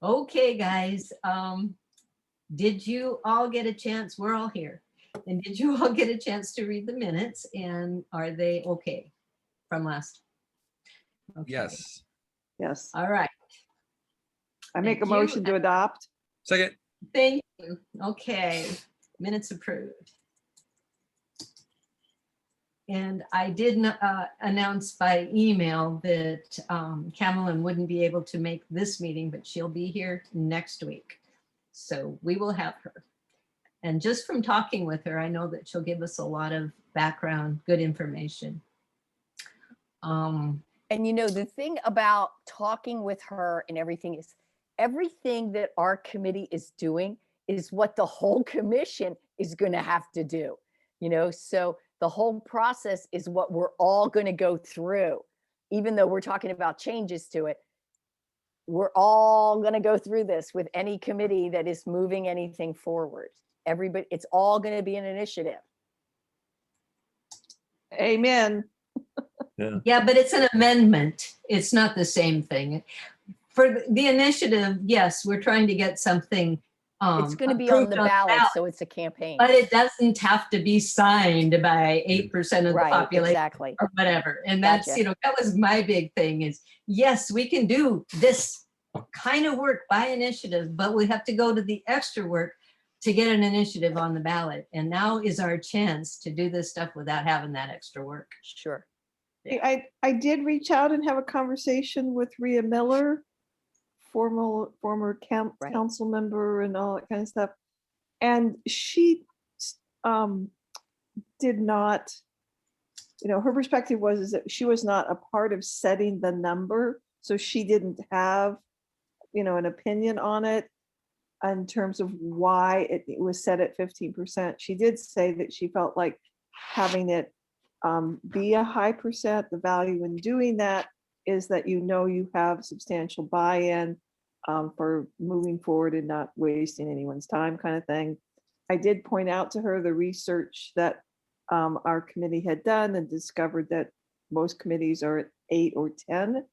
Okay, guys, did you all get a chance? We're all here. And did you all get a chance to read the minutes? And are they okay from last? Okay. Yes. Yes, All right. I make a Thank you. motion to adopt. Second. Thank you. Okay, minutes approved. And I did announce by email that Camelin wouldn't be able to make this meeting, but she'll be here next week. So we will have her. And just from talking with her, I know that she'll give us a lot of background, good information. And you know, the thing about talking with her and everything is everything that our committee is doing is what the whole commission is going to have to do, you know, so the whole process is what we're all going to go through. Even though we're talking about changes to it, we're all going to go through this with any committee that is moving anything forward. Everybody, it's all going to be an initiative. Amen. Yeah, but it's an amendment. It's not the same thing. For the initiative, yes, we're trying to get something. It's going to be on approved the ballot, so it's a campaign. But it doesn't have to be signed by 8% of the Right, population exactly. or whatever. And that's, Gotcha. you know, that was my big thing is, yes, we can do this kind of work by initiative, but we have to go to the extra work to get an initiative on the ballot. And now is our chance to do this stuff without having that extra work. Sure. I did reach out and have a conversation with Rhea Miller, former Right. council member and all that kind of stuff. And she did not, you know, her perspective was is that she was not a part of setting the number. So she didn't have, you know, an opinion on it in terms of why it was set at 15%. She did say that she felt like having it be a high percent, the value in doing that is that you know you have substantial buy-in for moving forward and not wasting anyone's time kind of thing. I did point out to her the research that our committee had done and discovered that most committees are at 8 or 10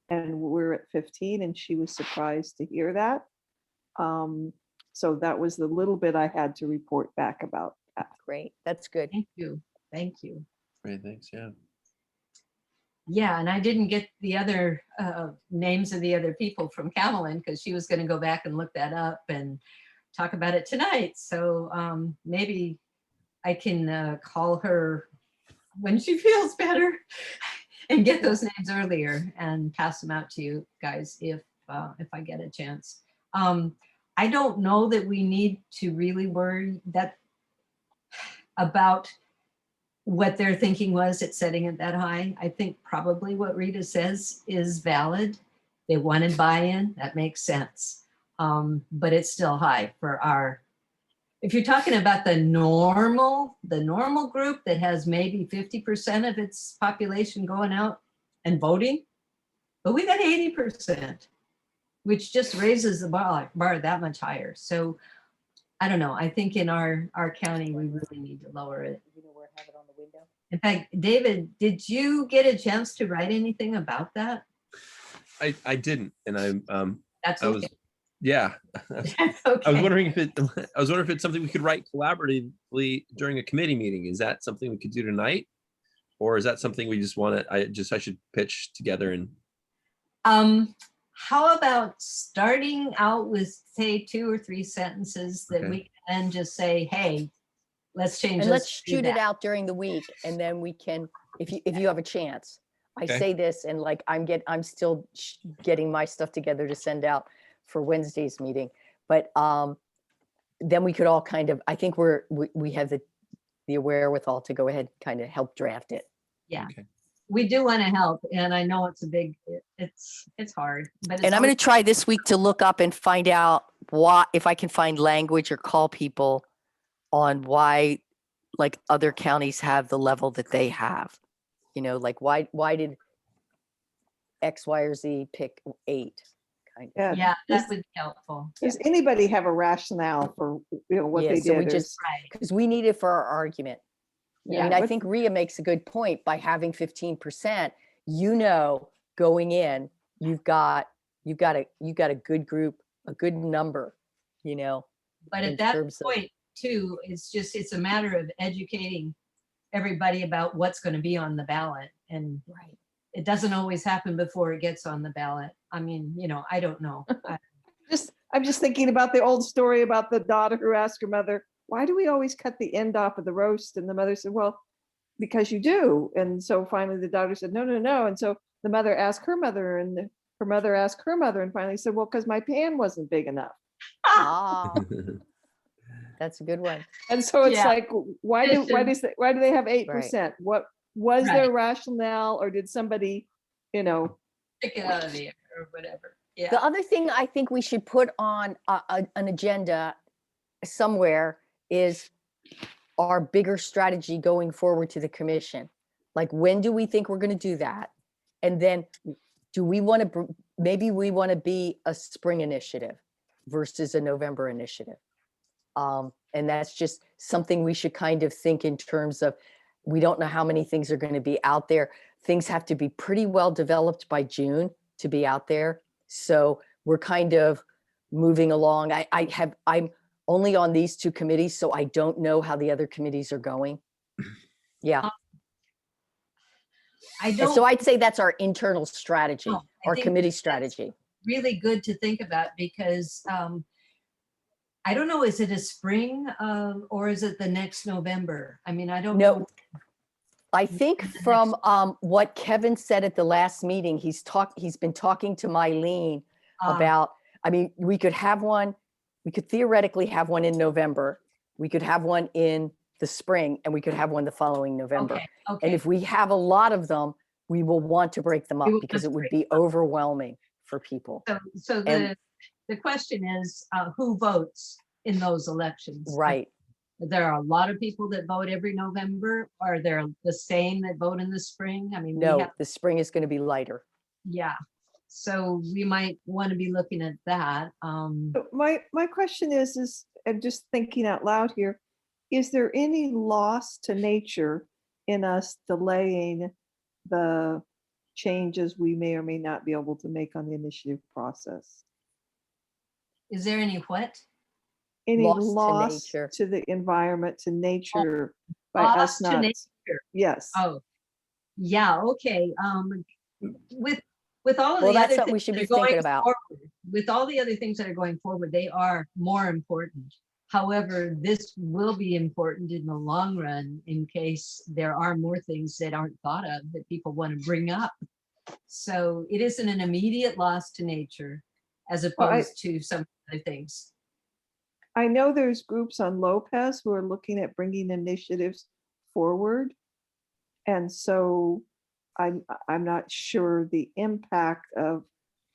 and we're at 15, and she was surprised to hear that. So that was the little bit I had to report back about that. Great. That's good. Thank you. Thank you. Great, thanks. Yeah. Yeah, and I didn't get the other names of the other people from Camelin because she was going to go back and look that up and talk about it tonight. So maybe I can call her when she feels better and get those names earlier and pass them out to you guys if I get a chance. I don't know that we need to really worry about what their thinking was at setting it that high. I think probably what Rita says is valid. They wanted buy-in, that makes sense. But it's still high for our, if you're talking about the normal group that has maybe 50% of its population going out and voting, but we got 80%, which just raises the bar that much higher. So I don't know, I think in our county, we really need to lower it. You know where I have it on the window? In fact, David, did you get a chance to write anything about that? I didn't, and That's I was, okay. yeah. That's I was okay. wondering if it's something we could write collaboratively during a committee meeting. Is that something we could do tonight? Or is that something we just want to, I should pitch together and. How about starting out with say 2 or 3 sentences that Okay. we can then just say, hey, let's change And this. let's do shoot it that. out during the week, and then we can, if you have a chance. I Okay. say this, and like I'm still getting my stuff together to send out for Wednesday's meeting, but then we could all kind of, I think we have the wherewithal to go ahead and kind of help draft it. Yeah. Okay. We do want to help, and I know it's a big, it's hard, but it's And I'm going always- to try this week to look up and find out if I can find language or call people on why like other counties have the level that they have. You know, like why did X, Y, or Z pick 8? Kind of. yeah, Does- that would be helpful. Does anybody have a rationale for, you know, what Yeah, they so we did? just- Right. Because we need it for our argument. I mean, I think Rhea makes a good point by having 15%, you know, going in, you've got a good group a good number, you know. But in at that terms of- point too, it's a matter of educating everybody about what's going to be on the ballot. And Right. it doesn't always happen before it gets on the ballot. I mean, I don't know. I'm just thinking about the old story about the daughter who asked her mother, why do we always cut the end off of the roast? And the mother said, well, because you do. And so finally the daughter said, no, no, no. And so the mother asked her mother, and her mother asked her mother, and finally said, well, because my pan wasn't big enough. Ah, that's a good one. And so it's Yeah. like, why do they have 8%? What was their rationale, or did somebody, Pick it out of the air or whatever. Yeah. The other thing I think we should put on an agenda somewhere is our bigger strategy going forward to the commission. Like, when do we think we're going to do that? And then do we want to, maybe we want to be a spring initiative versus a November initiative. And that's just something we should kind of think in terms of, we don't know how many things are going to be out there. Things have to be pretty well developed by June to be out there. So we're kind of moving along. I'm only on these two committees, so I don't know how the other committees are going. Yeah. I And don't. so I'd say that's our internal strategy, No, I our think committee that's strategy. really good to think about, because I don't know, is it a spring or is it the next November? I mean, I don't know. No, I think from what Kevin said at the last meeting, he's been talking to Mylene about, I mean, we could theoretically have one in November. We could have one in the spring, and we could have one the following November. Okay, And okay. if we have a lot of them, we will want to break them up We will because it would break be overwhelming for people. So and- the question is, who votes in those elections? Right. There are a lot of people that vote every November. Are there the same that vote in the spring? I mean, we No, have, the spring is going to be lighter. yeah. So we might want to be looking at that. But my question is, I'm just thinking out loud here, is there any loss to nature in us delaying the changes we may or may not be able to make on the initiative process? Is there any what? Any Loss to loss nature. to the environment, to nature by Loss us to not? nature. Yes. Oh, yeah, okay. With all of Well, the that's other something we things should that be are going thinking about. forward, with all the other things that are going forward, they are more important. However, this will be important in the long run in case there are more things that aren't thought of that people want to bring up. So it isn't an immediate loss to nature as opposed to some other things. I know there's groups on Lopez who are looking at bringing initiatives forward. And so I'm not sure the impact of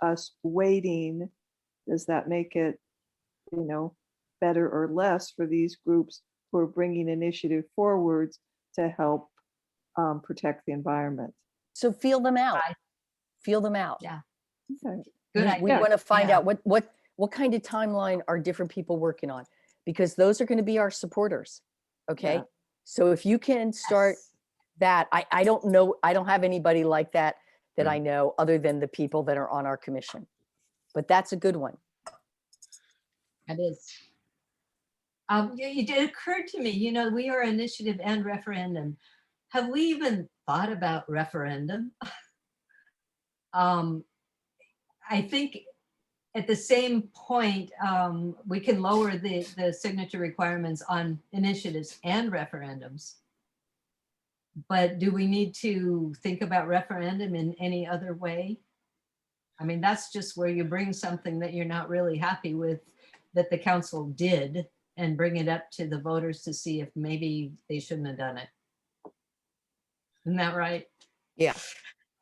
us waiting, does that make it, better or less for these groups who are bringing initiative forwards to help protect the environment? So feel them out. Right. Feel them out. Yeah. Okay. Good We idea. want to find Yeah. out what kind of timeline are different people working on, because those are going to be our supporters. Okay. Yeah. So if you can start Yes. that, I don't know, I don't have anybody like that Right. I know other than the people that are on our commission, but that's a good one. It is. It occurred to me, we are initiative and referendum. Have we even thought about referendum? I think at the same point, we can lower the signature requirements on initiatives and referendums. But do we need to think about referendum in any other way? I mean, that's just where you bring something that you're not really happy with that the council did and bring it up to the voters to see if maybe they shouldn't have done it. Isn't that right? Yeah.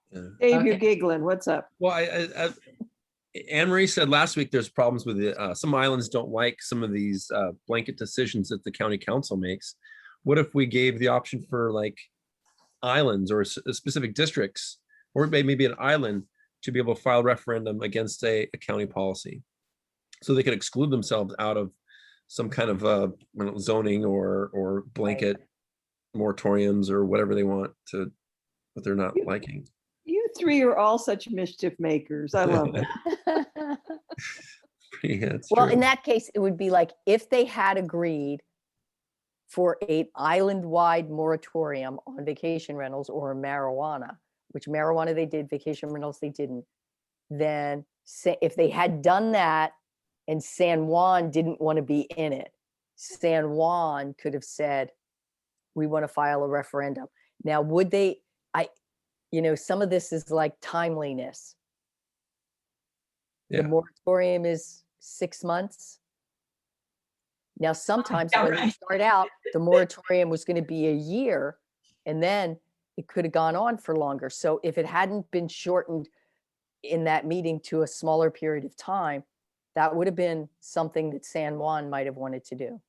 Yeah. Dave, you're Okay. giggling. What's up? Well, Anne Marie said last week there's problems with it. Some islands don't like some of these blanket decisions that the county council makes. What if we gave the option for like islands or specific districts, or maybe an island, to be able to file referendum against a county policy, so they could exclude themselves out of some kind of zoning or blanket moratoriums or whatever they want to, what they're not liking. You three are all such mischief makers. I love it. Yeah, it's Well, true. in that case, it would be like if they had agreed for an island-wide moratorium on vacation rentals or marijuana, which marijuana they did, vacation rentals they didn't, then if they had done that and San Juan didn't want to be in it, San Juan could have said, we want to file a referendum. Now, would they, some of this is like timeliness. The Yeah. moratorium is 6 months. Now, sometimes Yeah, when you right. start out, the moratorium was going to be a year, and then it could have gone on for longer. So if it hadn't been shortened in that meeting to a smaller period of time, that would have been something that San Juan might have wanted to do.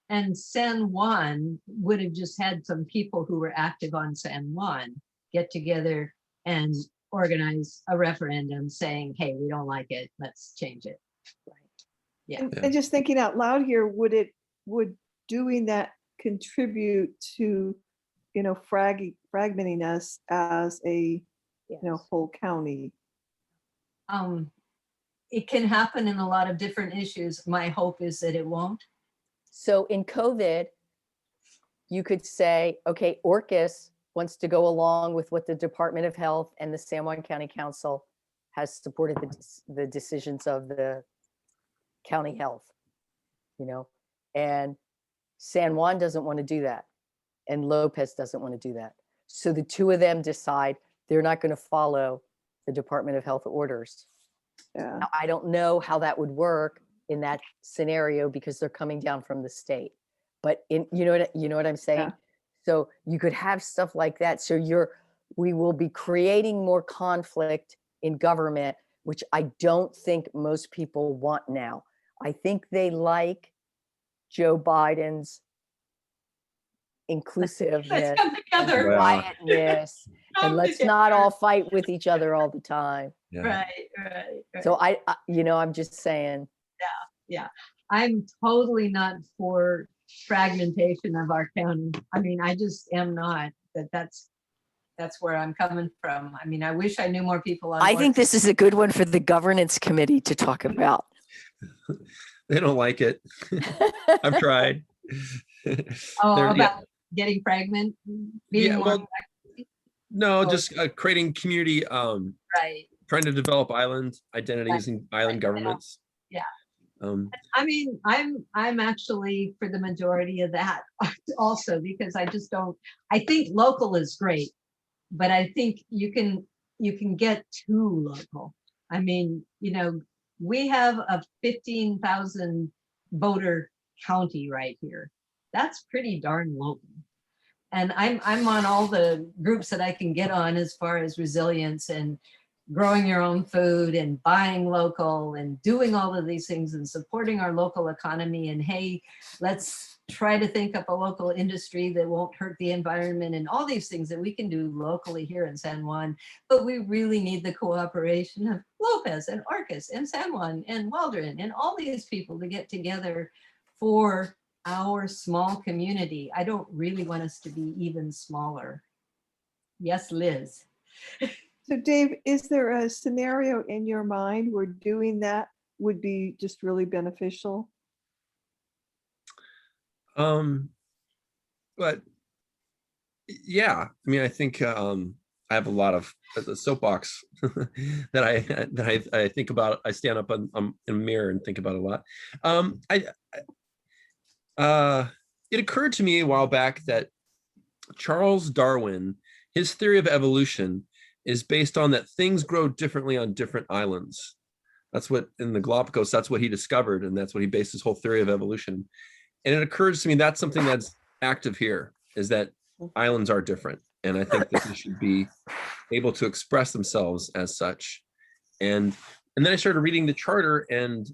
And San Juan would have just had some people who were active on San Juan get together and organize a referendum saying, hey, we don't like it, let's change it. Yeah. And just thinking out loud here, would doing that contribute to, fragmenting us as a, Yes. whole county? It can happen in a lot of different issues. My hope is that it won't. So in COVID, you could say, okay, Orcas wants to go along with what the Department of Health and the San Juan County Council has supported the decisions of the county health, and San Juan doesn't want to do that. And Lopez doesn't want to do that. So the two of them decide they're not going to follow the Department of Health orders. Yeah. Now, I don't know how that would work in that scenario because they're coming down from the state. But you know what I'm saying? Yeah. So you could have stuff like that. So we will be creating more conflict in government, which I don't think most people want now. I think they like Joe Biden's inclusiveness Let's come and together. Wow. quietness, and let's not all fight with each other all the time. Yeah. Right. So I'm just saying. Yeah, I'm totally not for fragmentation of our county. I mean, I just am not. That's where I'm coming from. I mean, I wish I knew more people on I board. think this is a good one for the governance committee to talk about. They don't like it. I've tried. Oh, They're- about getting fragment. being Yeah, more well, no, Oh. just creating community, right. trying to develop island identities and island Right. governments. Yeah. I mean, I'm actually for the majority of that also, because I just don't, I think local is great, but I think you can get too local. I mean, we have a 15,000 voter county right here. That's pretty darn local. And I'm on all the groups that I can get on as far as resilience and growing your own food and buying local and doing all of these things and supporting our local economy. And hey, let's try to think up a local industry that won't hurt the environment and all these things that we can do locally here in San Juan. But we really need the cooperation of Lopez and Orcas and San Juan and Waldron and all these people to get together for our small community. I don't really want us to be even smaller. Yes, Liz. So Dave, is there a scenario in your mind where doing that would be just really beneficial? But yeah, I mean, I think I have a lot of the soapbox that I think about. I stand up in a mirror and think about a lot. It occurred to me a while back that Charles Darwin, his theory of evolution is based on that things grow differently on different islands. That's what in the Galapagos, that's what he discovered. And that's what he based his whole theory of evolution. And it occurs to me that's something that's active here, is that islands are different. And I think that they should be able to express themselves as such. And then I started reading the charter, and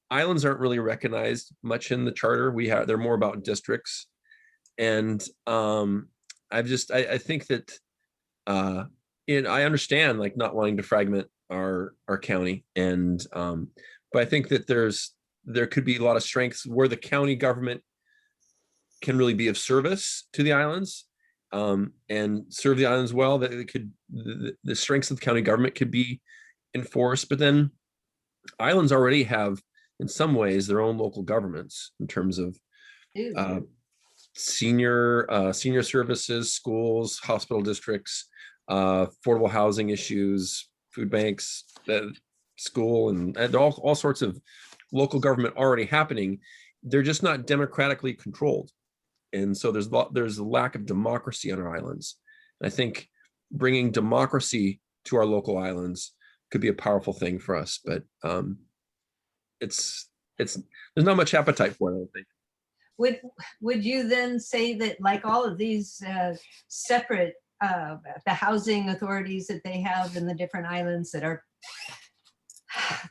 islands aren't really recognized much in the charter. They're more about districts. And I think that I understand like not wanting to fragment our county, and but I think that there could be a lot of strengths where the county government can really be of service to the islands, and serve the islands well. That it could the strengths of the county government could be enforced, but then islands already have, in some ways, their own local governments in terms of Dude, senior services, schools, hospital districts, affordable housing issues, food banks, school, and all sorts of local government already happening. They're just not democratically controlled, and so there's a lack of democracy on our islands. And I think bringing democracy to our local islands could be a powerful thing for us, but it's there's not much appetite for it, I don't think. would you then say that, like all of these separate the housing authorities that they have in the different islands that are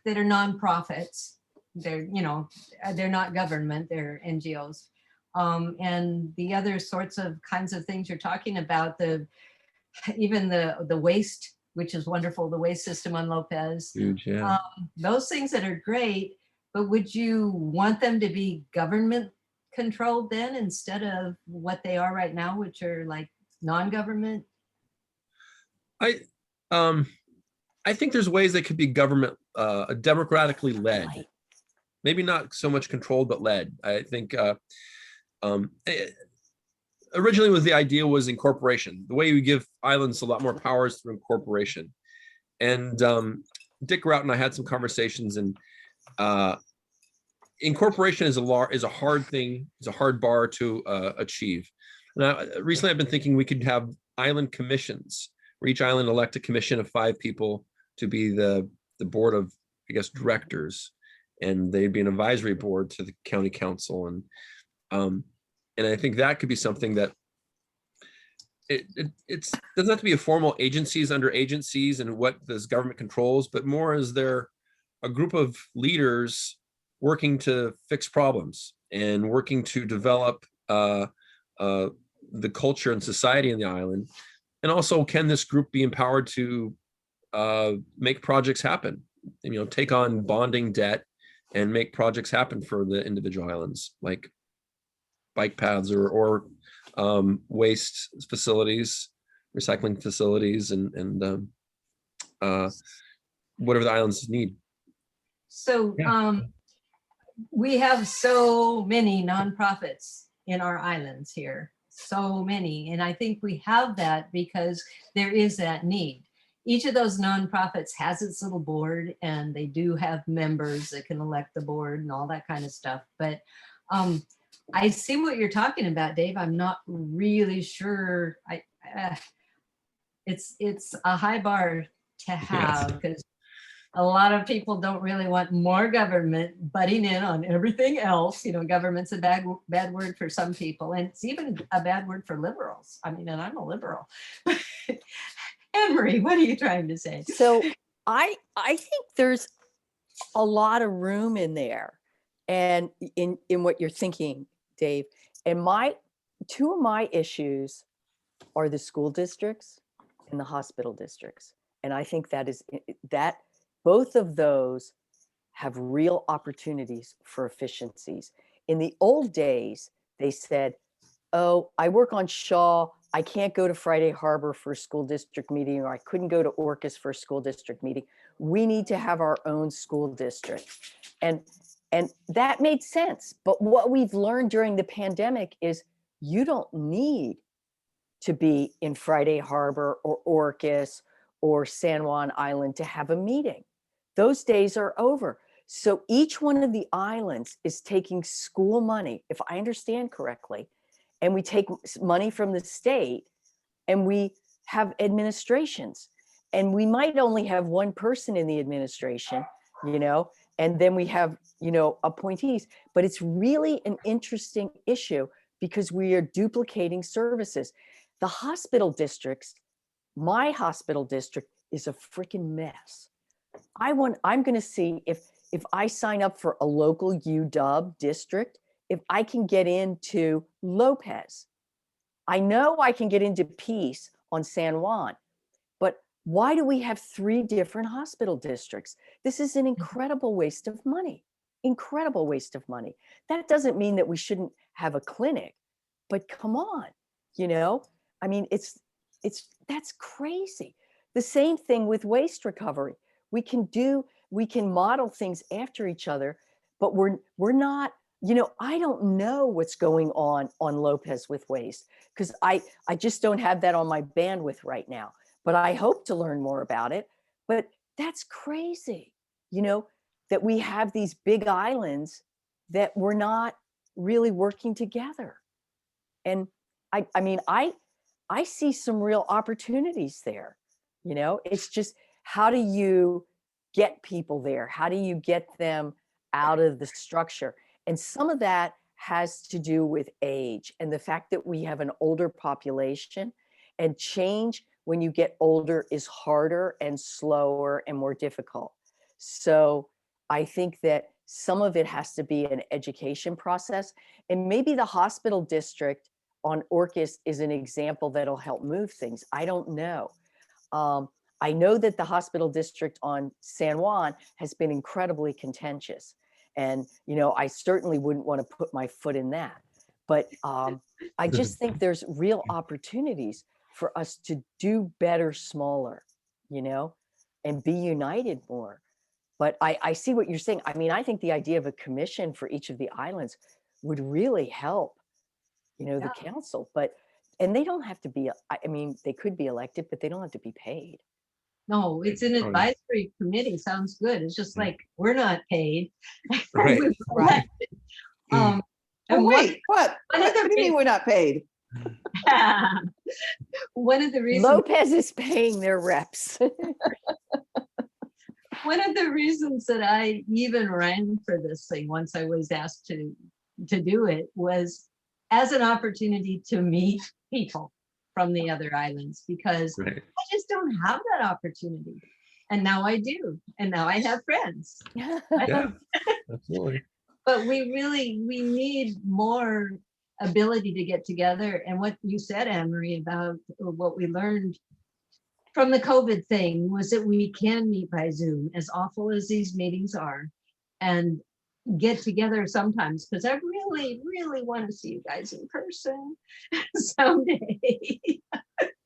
nonprofits, they're, you know, they're not government, they're NGOs, and the other sorts of kinds of things you're talking about, even the waste, which is wonderful, the waste system on Lopez, Huge, yeah. those things that are great, but would you want them to be government controlled then instead of what they are right now, which are like non-government? I think there's ways that could be government democratically led, Right. maybe not so much controlled, but led. I think originally was the idea was incorporation. The way we give islands a lot more powers through incorporation. And Dick Rout and I had some conversations, and incorporation is a hard thing. It's a hard bar to achieve. Now, recently I've been thinking we could have island commissions, where each island elect a commission of 5 people to be the board of, I guess, directors, and they'd be an advisory board to the county council. And I think that could be something that it doesn't have to be a formal agencies under agencies and what this government controls, but more as they're a group of leaders working to fix problems and working to develop the culture and society in the island. And also, can this group be empowered to make projects happen? And, you know, take on bonding debt and make projects happen for the individual islands, like bike paths or waste facilities, recycling facilities, and whatever the islands need. So we have so many nonprofits in our islands here, so many. And I think we have that because there is that need. Each of those nonprofits has its little board, and they do have members that can elect the board and all that kind of stuff. But I see what you're talking about, Dave. I'm not really sure. It's a high bar to have, because a lot of people don't really want more government butting in on everything else. You know, government's a bad word for some people, and it's even a bad word for liberals. I mean, and I'm a liberal. Anne-Marie, what are you trying to say? So I think there's a lot of room in there, and in what you're thinking, Dave. And two of my issues are the school districts and the hospital districts. And I think that both of those have real opportunities for efficiencies. In the old days, they said, oh, I work on Shaw, I can't go to Friday Harbor for a school district meeting, or I couldn't go to Orcas for a school district meeting. We need to have our own school district. And that made sense. But what we've learned during the pandemic is you don't need to be in Friday Harbor or Orcas or San Juan Island to have a meeting. Those days are over. So each one of the islands is taking school money, if I understand correctly, and we take money from the state and we have administrations. And we might only have one person in the administration, you know, and then we have, you know, appointees. But it's really an interesting issue because we are duplicating services. The hospital districts, my hospital district is a freaking mess. I'm going to see if I sign up for a local UW district, if I can get into Lopez. I know I can get into Peace on San Juan, but why do we have 3 different hospital districts? This is an incredible waste of money. Incredible waste of money. That doesn't mean that we shouldn't have a clinic, but come on, you know, I mean, that's crazy. The same thing with waste recovery. We can do we can model things after each other, but we're not, I don't know what's going on Lopez with waste, because I just don't have that on my bandwidth right now, but I hope to learn more about it. But that's crazy, that we have these big islands that we're not really working together. And I mean, I see some real opportunities there. It's just, how do you get people there? How do you get them out of the structure? And some of that has to do with age and the fact that we have an older population, and change when you get older is harder and slower and more difficult. So I think that some of it has to be an education process, and maybe the hospital district on Orcas is an example that'll help move things. I don't know. I know that the hospital district on San Juan has been incredibly contentious. And, I certainly wouldn't want to put my foot in that. But I just think there's real opportunities for us to do better, smaller, and be united more. But I see what you're saying. I mean, I think the idea of a commission for each of the islands would really help, the council. And they don't have to be, I mean, they could be elected, but they don't have to be paid. No, it's an Oh, yeah. advisory committee. Sounds good. It's just like, we're not paid. Right. We're Right. elected. And Oh, wait, what? one of What the do you mean we're not paid? one of the reasons Lopez is paying their reps. one of the reasons that I even ran for this thing once I was asked to do it was as an opportunity to meet people from the other islands, because Right. I just don't have that opportunity. And now I do. And now I have friends. Yeah, absolutely. But we need more ability to get together. And what you said, Anne-Marie, about what we learned from the COVID thing was that we can meet by Zoom, as awful as these meetings are, and get together sometimes, because I really, really want to see you guys in person someday.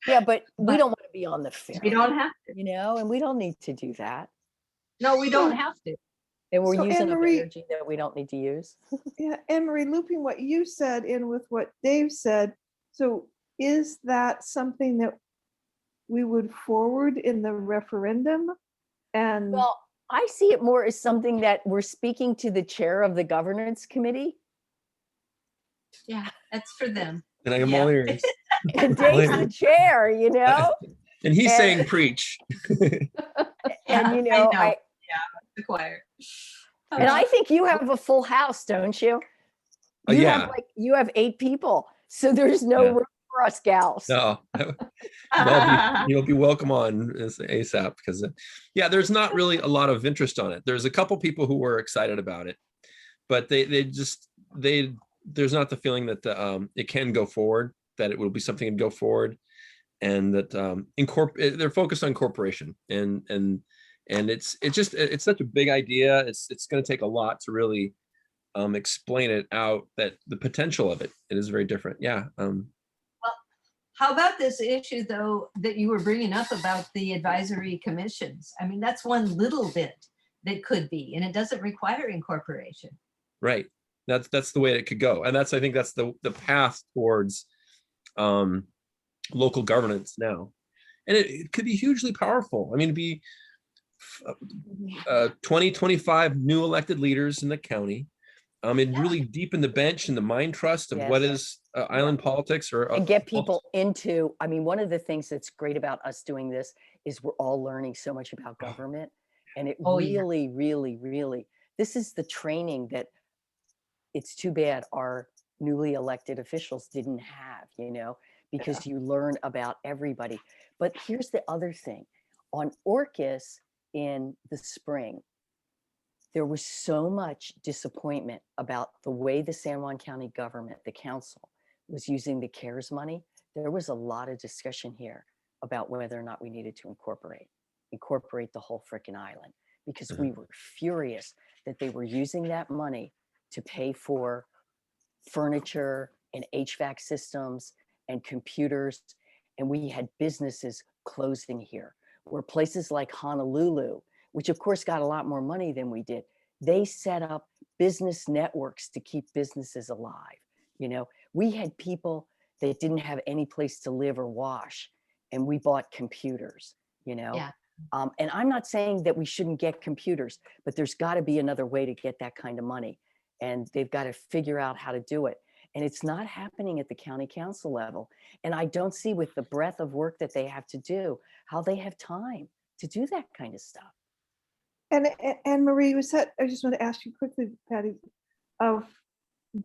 Yeah, but we But don't want to be on the ferry. We don't have to. And we don't need to do that. No, we don't have to. And we're So, using up Anne-Marie- energy that we don't need to use. Yeah, Anne-Marie, looping what you said in with what Dave said. So is that something that we would forward in the referendum? And Well, I see it more as something that we're speaking to the chair of the governance committee. Yeah, that's for them. And I am Yeah. all ears. And Dave's the chair, And he's And- saying preach. And I know. The choir. and I think you have a full house, don't you? You Yeah. have 8 people. So there's no Yeah. room for us gals. No. You'll be welcome on as ASAP, because there's not really a lot of interest on it. There's a couple people who were excited about it, but there's not the feeling that it can go forward, that it will be something to go forward, and that they're focused on corporation, and it's such a big idea. It's going to take a lot to really explain it out, that the potential of it is very different. How about this issue, though, that you were bringing up about the advisory commissions? I mean, that's one little bit that could be, and it doesn't require incorporation. Right. That's the way it could go, and I think that's the path towards local governance now, and it could be hugely powerful. I mean, it'd be 20-25 new elected leaders in the county. And really deepen the bench and the mind trust of what is island politics, And get people into, I mean, one of the things that's great about us doing this is we're all learning so much about government. And it really, really, really, this is the training that it's too bad our newly elected officials didn't have, because you learn about everybody. But here's the other thing. On Orcas in the spring, there was so much disappointment about the way the San Juan County government, the council, was using the CARES money. There was a lot of discussion here about whether or not we needed to incorporate the whole frickin' island, because we were furious that they were using that money to pay for furniture and HVAC systems and computers. And we had businesses closing here, where places like Honolulu, which of course got a lot more money than we did. They set up business networks to keep businesses alive. You know, we had people that didn't have any place to live or wash, and we bought computers, you know. Yeah. And I'm not saying that we shouldn't get computers, but there's got to be another way to get that kind of money. And they've got to figure out how to do it. And it's not happening at the county council level. And I don't see, with the breadth of work that they have to do, how they have time to do that kind of stuff. And Anne Marie, was that, I just want to ask you quickly, Patty, of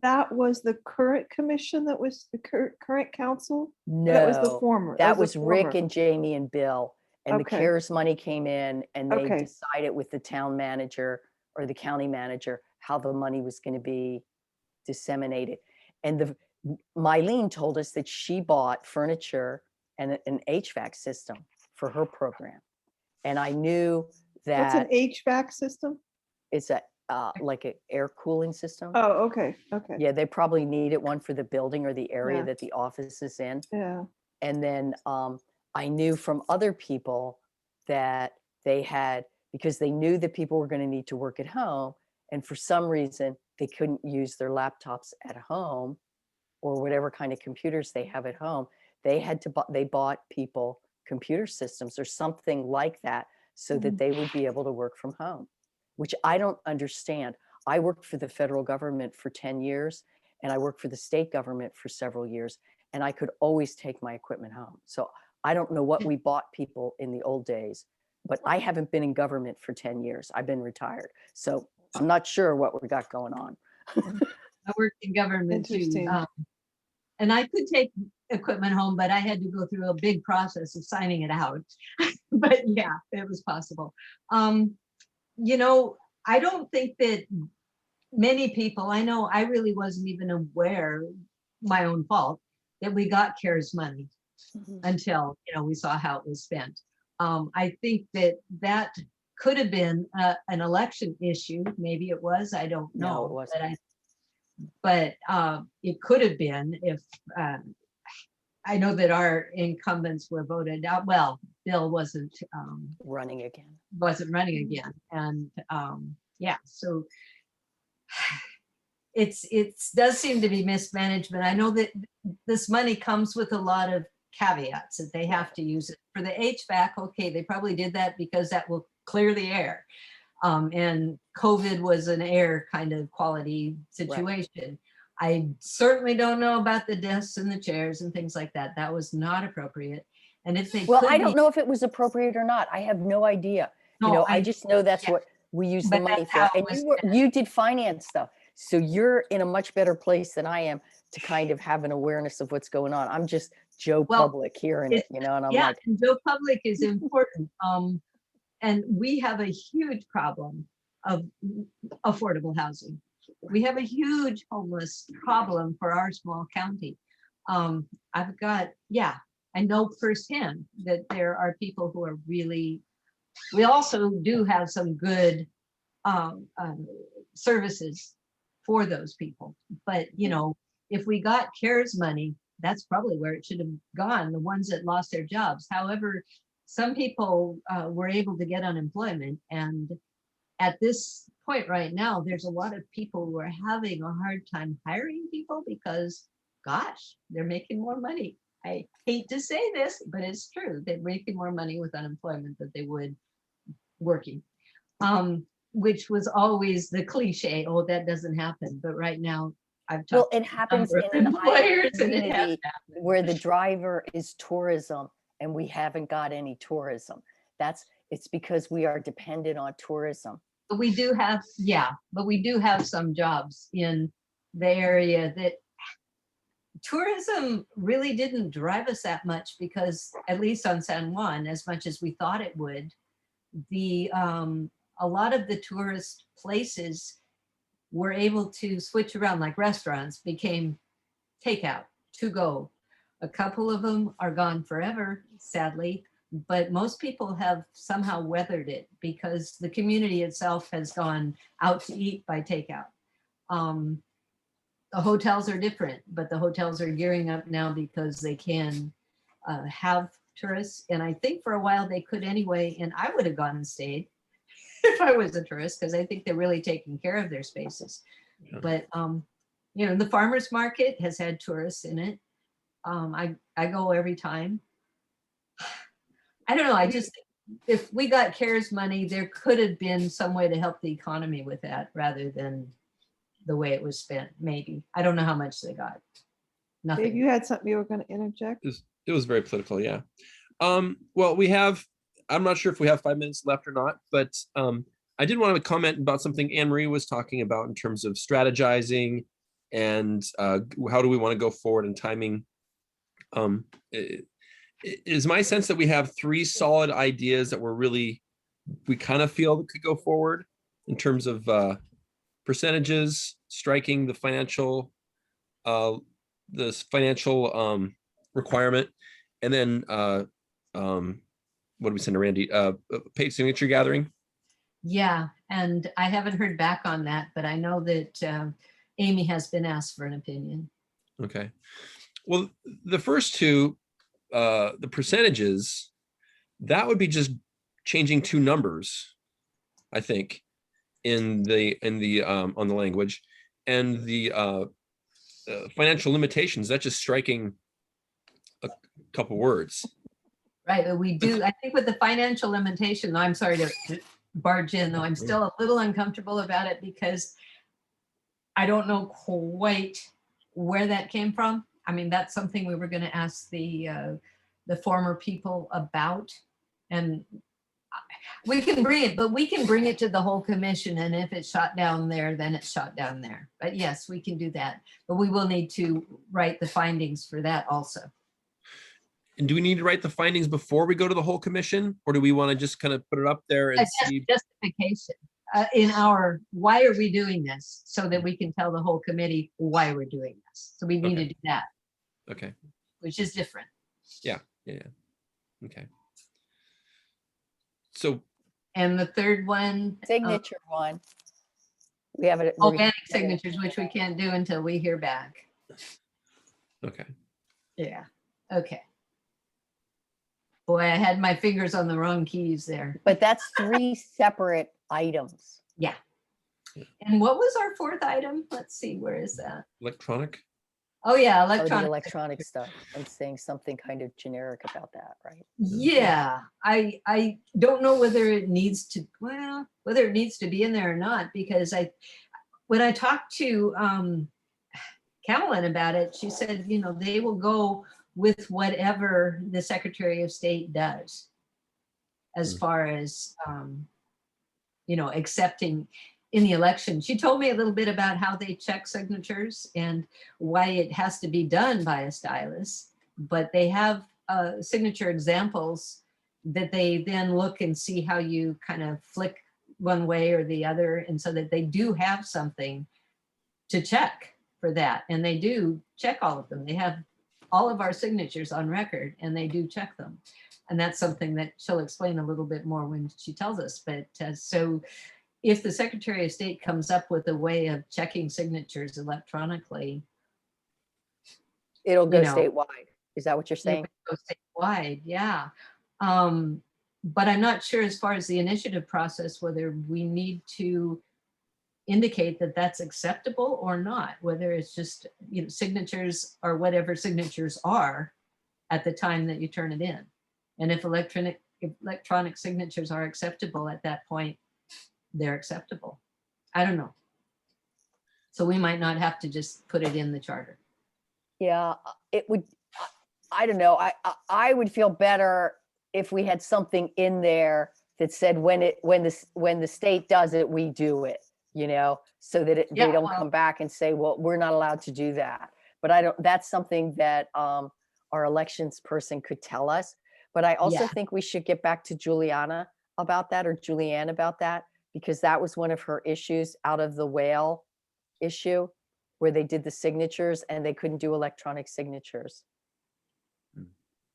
that was the current commission, that was the current council? That was the No, former. that the was Rick former. and Jamie and Bill. And the Okay. CARES money came in, and they Okay. decided with the town manager or the county manager how the money was going to be disseminated. And Mylene told us that she bought furniture and an HVAC system for her program. And I knew What's an that HVAC system? it's a like an air cooling system. Oh, okay, okay. Yeah, they probably needed one for the building or the area Yeah. that the office is in. Yeah. And then I knew from other people that they had, because they knew that people were going to need to work at home, and for some reason they couldn't use their laptops at home or whatever kind of computers they have at home. They bought people computer systems or something like that so that they would be able to work from home, which I don't understand. I worked for the federal government for 10 years, and I worked for the state government for several years, and I could always take my equipment home. So I don't know what we bought people in the old days, but I haven't been in government for 10 years. I've been retired. So I'm not sure what we got going on. I worked in government too. Interesting. And I could take equipment home, but I had to go through a big process of signing it out. But yeah, it was possible. You know, I don't think that many people, I know I really wasn't even aware, my own fault, that we got CARES money until, you know, we saw how it was spent. I think that could have been an election issue. Maybe it was, I don't know. No, it wasn't. But it could have been if, I know that our incumbents were voted out. Well, Bill wasn't Running again. running again. And yeah, so it does seem to be mismanagement. I know that this money comes with a lot of caveats that they have to use it for the HVAC. Okay, they probably did that because that will clear the air. And COVID was an air kind of quality situation. I certainly don't know about the desks and the chairs and things like that. That was not appropriate. And if they Well, I don't know if it was appropriate or not. I have no idea. No, you know, I just know that's what we use the But money that's for. how it And was you did finance stuff. So you're in a much better place than I am to kind of have an awareness of what's going on. I'm just Joe Well, Public hearing it, you know, and I'm yeah, like, and Joe Public is important. And we have a huge problem of affordable housing. We have a huge homeless problem for our small county. I've got, yeah, I know firsthand that there are people who are really, we also do have some good services for those people. But, you know, if we got CARES money, that's probably where it should have gone, the ones that lost their jobs. However, some people were able to get unemployment. And at this point right now, there's a lot of people who are having a hard time hiring people because, gosh, they're making more money. I hate to say this, but it's true. They're making more money with unemployment than they would working, which was always the cliche. Oh, that doesn't happen. But right now, I've well, talked it to a happens number of in an island employers and it has community happened. where the driver is tourism and we haven't got any tourism. It's because we are dependent on tourism. But we do have, yeah, but we do have some jobs in the area that tourism really didn't drive us that much, because at least on San Juan, as much as we thought it would, a lot of the tourist places were able to switch around, like restaurants became takeout, to go. A couple of them are gone forever, sadly, but most people have somehow weathered it because the community itself has gone out to eat by takeout. The hotels are different, but the hotels are gearing up now because they can have tourists. And I think for a while they could anyway, and I would have gone and stayed. if I was a tourist, because I think they're really taking care of their spaces. Yeah. But, the farmer's market has had tourists in it. I go every time. I don't know, I just, think if we got CARES money, there could have been some way to help the economy with that rather than the way it was spent, maybe. I don't know how much they got. Dave, Nothing. you had something you were going to interject? It was very political, yeah. Well, I'm not sure if we have 5 minutes left or not, but I did want to comment about something Anne Marie was talking about in terms of strategizing and how do we want to go forward and timing. It is my sense that we have 3 solid ideas that we kind of feel that could go forward in terms of percentages, striking the financial requirement, and then what do we send to Randy? Paid signature gathering. Yeah, and I haven't heard back on that, but I know that Amy has been asked for an opinion. Okay. Well, the first 2, the percentages, that would be just changing 2 numbers, I think, on the language, and the financial limitations, that's just striking a couple words. Right, but we do, I think with the financial limitation, I'm sorry to barge in, though I'm still a little uncomfortable about it because I don't know quite where that came from. I mean, that's something we were going to ask the former people about, and we can bring it, but we can bring it to the whole commission, and if it's shot down there, then it's shot down there. But yes, we can do that, but we will need to write the findings for that also. And do we need to write the findings before we go to the whole commission, or do we want to just kind of put it up there and Just see? justification in our, why are we doing this? So that we can tell the whole committee why we're doing this. So we need to Okay. do that, Okay. which is different. Yeah. Okay. So And the third one, Signature one. We have it. organic signatures, which we can't do until we hear back. okay. Yeah, okay. Boy, I had my fingers on the wrong keys there. But that's 3 separate items. Yeah. And what was our 4th item? Let's see, where is that? Electronic. Oh yeah, Oh, the electronic. electronic stuff. I'm saying something kind of generic about that, right? Yeah, I don't know whether it needs to, well, whether it needs to be in there or not, because when I talked to Carolyn about it, she said, they will go with whatever the Secretary of State does as far as, accepting in the election. She told me a little bit about how they check signatures and why it has to be done by a stylist, but they have signature examples that they then look and see how you kind of flick one way or the other. And so that they do have something to check for that. And they do check all of them. They have all of our signatures on record and they do check them. And that's something that she'll explain a little bit more when she tells us. But so if the Secretary of State comes up with a way of checking signatures electronically, It'll go statewide. Is that what you're saying? go statewide, yeah. But I'm not sure as far as the initiative process, whether we need to indicate that that's acceptable or not, whether it's just signatures or whatever signatures are at the time that you turn it in. And if electronic signatures are acceptable at that point, they're acceptable. I don't know. So we might not have to just put it in the charter. Yeah, it would, I don't know. I would feel better if we had something in there that said when the state does it, we do it, so that they don't come back and say, well, we're not allowed to do that. But that's something that our elections person could tell us. But I also think we should get back to Julianne about that, because that was one of her issues out of the whale issue, where they did the signatures and they couldn't do electronic signatures.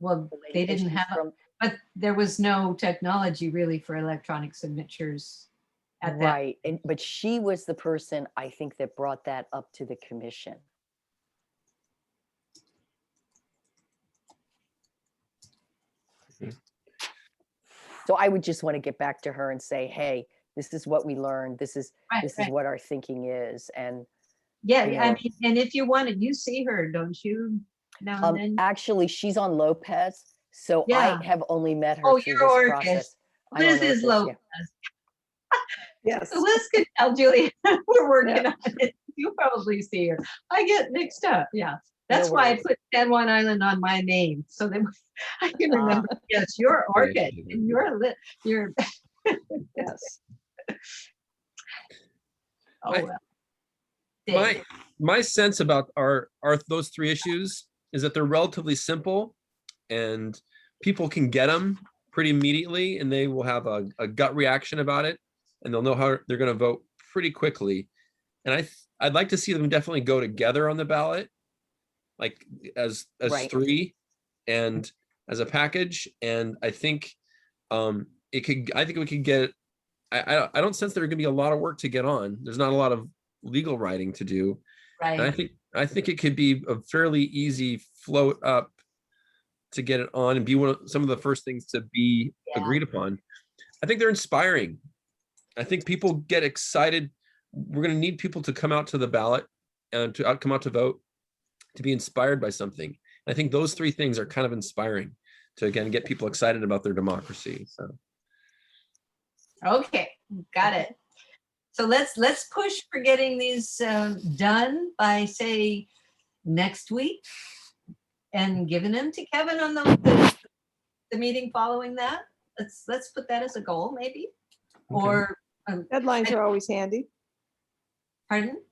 Well, they didn't have, but there was no technology really for electronic signatures at that. Right, but she was the person, I think, that brought that up to the commission. So I would just want to get back to her and say, hey, this is what we learned. This is Right. what our thinking is. And Yeah, you I know, mean, and if you wanted, you see her, don't you? Now and then? actually, she's on Lopez, so Yeah. I have only met her Oh, through you're this Orcas. process. I'm Liz on is Orcas, low. yeah. Yes. So Liz could tell Julie, we're working Yeah. on it. You probably see her. I get mixed up, yeah. That's No why I worries. put San Juan Island on my name, so that I can remember, yes, you're Orchid, and you're, Yes. oh, I- well. My Dave. my sense about our those three issues is that they're relatively simple and people can get them pretty immediately and they will have a gut reaction about it and they'll know how they're going to vote pretty quickly. And I'd like to see them definitely go together on the ballot, like as Right. three and as a package. And I think I think we could get I don't sense there's gonna be a lot of work to get on. There's not a lot of legal writing to do. And Right, I think it could be a fairly easy float up to get it on and be some of the first things to be Yeah. agreed upon. I think they're inspiring. I think people get excited. We're going to need people to come out to the ballot and to come out to vote to be inspired by something. I think those three things are kind of inspiring to again get people excited about their democracy. So okay, got it. So let's push for getting these done by, say, next week and giving them to Kevin on the meeting following that. Let's put that as a goal, maybe, Okay. or, Deadlines are always handy. pardon?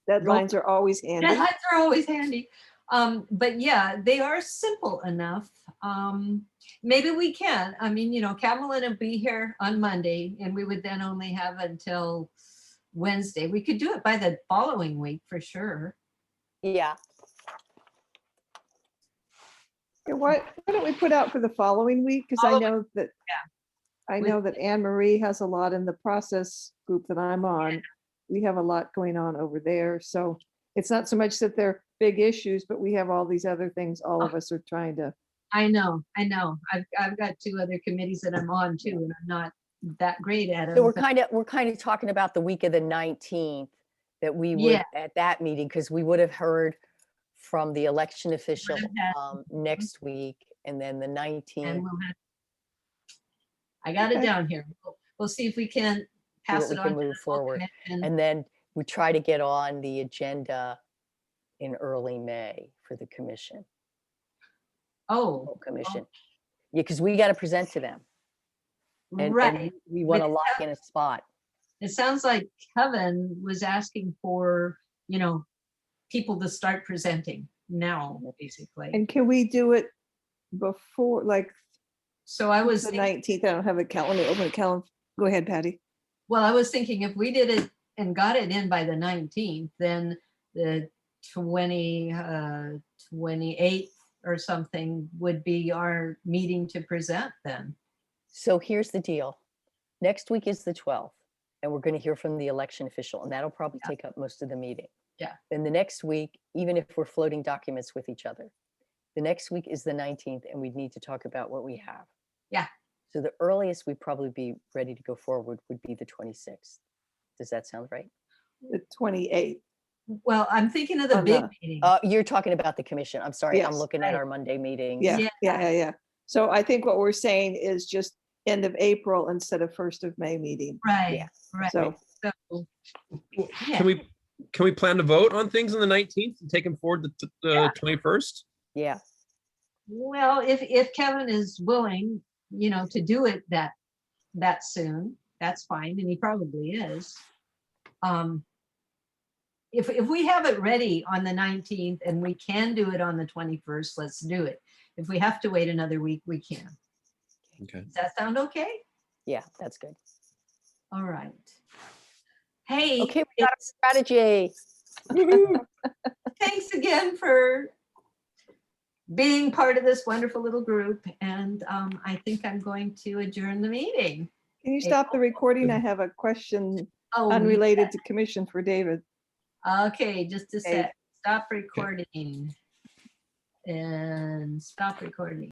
Deadlines are always handy. Deadlines are always handy. But yeah, they are simple enough. Maybe we can. I mean, Camelin will be here on Monday and we would then only have until Wednesday. We could do it by the following week for sure. Yeah, Yeah, why don't we put out for the following week? Because I know that, I know that Anne Marie has a lot in the process group that I'm on. We have a lot going on over there. So it's not so much that they're big issues, but we have all these other things all of us are trying to. I know. I've got two other committees that I'm on too, and I'm not that great at so them. we're kind of talking about the week of the 19th that we would Yeah. at that meeting, because we would have heard from the election official have had- next week, and then the 19th. And I got it Okay. down here. We'll see if we can pass what it we on. can to the move full forward. commission. And then we try to get on the agenda in early May for the commission, Oh, full commission. Yeah, because we got to present to them. And right. we want to But lock in a spot. It sounds like Kevin was asking for, people to start presenting now, basically. And can we do it before, like, So I was the thinking, 19th? I don't have a calendar, open a calendar. Go ahead, Patty. well, I was thinking if we did it and got it in by the 19th, then the 28th or something would be our meeting to present then. So here's the deal. Next week is the 12th, and we're going to hear from the election official, and that'll probably take up most of the meeting. Yeah. Then the next week, even if we're floating documents with each other, the next week is the 19th, and we need to talk about what we have. Yeah. So the earliest we'd probably be ready to go forward would be the 26th. Does that sound right? The 28th. Well, I'm thinking of the On big the- meeting. You're talking about the commission. I'm sorry. I'm Yes, looking at right. our Monday meetings. Yeah. So I think what we're saying is just end of April instead of 1st of May meeting. Right, Yeah. right. So So, yeah. Can we plan to vote on things on the 19th and take them forward to the 21st? Yeah. Well, if Kevin is willing, to do it that soon, that's fine, and he probably is. If we have it ready on the 19th and we can do it on the 21st, let's do it. If we have to wait another week, we can. Okay. Does that sound okay? Yeah, that's good. All right. Hey, Okay, we got our strategy. thanks again for being part of this wonderful little group. And I think I'm going to adjourn the meeting. can you stop the recording? I have a question Oh, unrelated to commission for David. okay, just a Okay. sec. Stop recording. And stop recording.